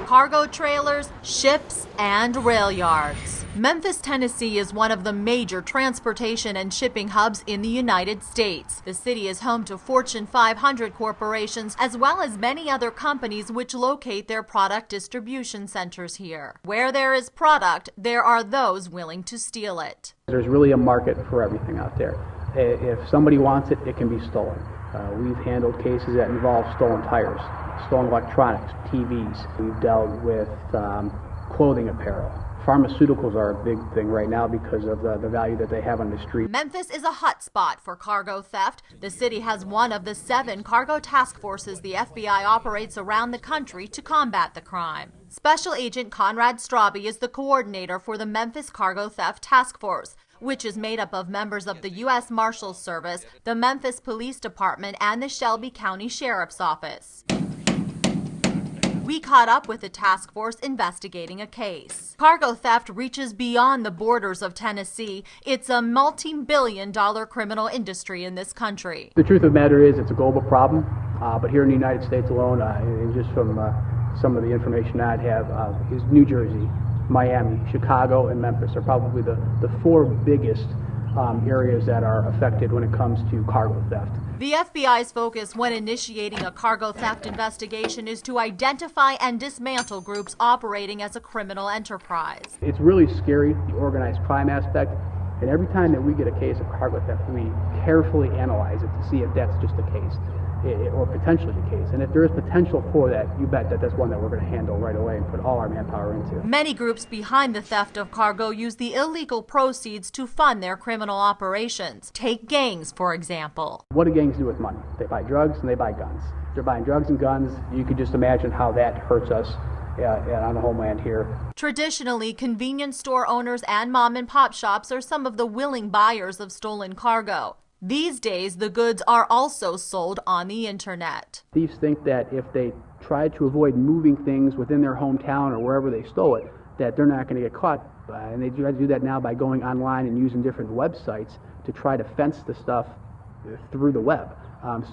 cargo trailers, ships, and rail yards. Memphis, Tennessee is one of the major transportation and shipping hubs in the United States. The city is home to Fortune 500 corporations as well as many other companies which locate their product distribution centers here. Where there is product, there are those willing to steal it. There's really a market for everything out there. If somebody wants it, it can be stolen. We've handled cases that involve stolen tires, stolen electronics, TVs. We've dealt with clothing apparel. Pharmaceuticals are a big thing right now because of the value that they have on the street. Memphis is a hot spot for cargo theft. The city has one of the 7 cargo task forces the FBI operates around the country to combat the crime. Special Agent Conrad Straube is the coordinator for the Memphis Cargo Theft Task Force, which is made up of members of the U.S. Marshals Service, the Memphis Police Department, and the Shelby County Sheriff's Office. We caught up with the task force investigating a case. Cargo theft reaches beyond the borders of Tennessee. It's a multi-billion-dollar criminal industry in this country. The truth of the matter is it's a global problem, but here in the United States alone, and just from some of the information I'd have, is New Jersey, Miami, Chicago, and Memphis are probably the 4 biggest areas that are affected when it comes to cargo theft. The FBI's focus when initiating a cargo theft investigation is to identify and dismantle groups operating as a criminal enterprise. It's really scary, the organized crime aspect, and every time that we get a case of cargo theft, we carefully analyze it to see if that's just the case, or potentially the case. And if there is potential for that, you bet that that's one that we're going to handle right away and put all our manpower into. Many groups behind the theft of cargo use the illegal proceeds to fund their criminal operations. Take gangs, for example. What do gangs do with money? They buy drugs and they buy guns. If they're buying drugs and guns, you could just imagine how that hurts us on the homeland here. Traditionally, convenience store owners and mom-and-pop shops are some of the willing buyers of stolen cargo. These days, the goods are also sold on the internet. Thieves think that if they try to avoid moving things within their hometown or wherever they stole it, that they're not going to get caught. And they try to do that now by going online and using different websites to try to fence the stuff through the web.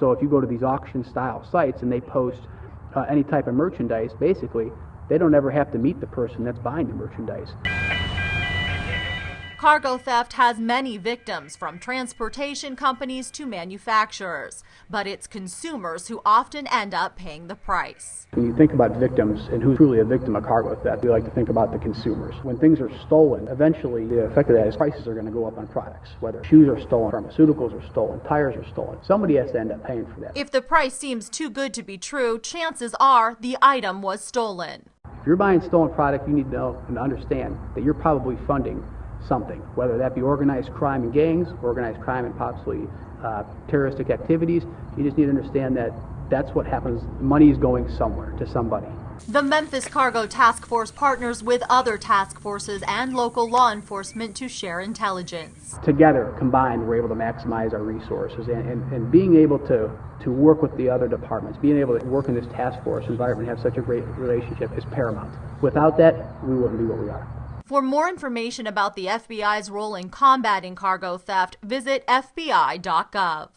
So if you go to these auction-style sites and they post any type of merchandise, basically, they don't ever have to meet the person that's buying the merchandise. Cargo theft has many victims, from transportation companies to manufacturers, but it's consumers who often end up paying the price. When you think about victims and who's truly a victim of cargo theft, we like to think about the consumers. When things are stolen, eventually the effect of that is prices are going to go up on products. Whether shoes are stolen, pharmaceuticals are stolen, tires are stolen, somebody has to end up paying for that. If the price seems too good to be true, chances are the item was stolen. If you're buying stolen product, you need to know and understand that you're probably funding something, whether that be organized crime and gangs, organized crime and possibly terroristic activities. You just need to understand that that's what happens. Money is going somewhere to somebody. The Memphis Cargo Task Force partners with other task forces and local law enforcement to share intelligence. Together, combined, we're able to maximize our resources, and being able to work with the other departments, being able to work in this task force environment and have such a great relationship is paramount. Without that, we wouldn't be what we are. For more information about the FBI's role in combating cargo theft, visit FBI.gov.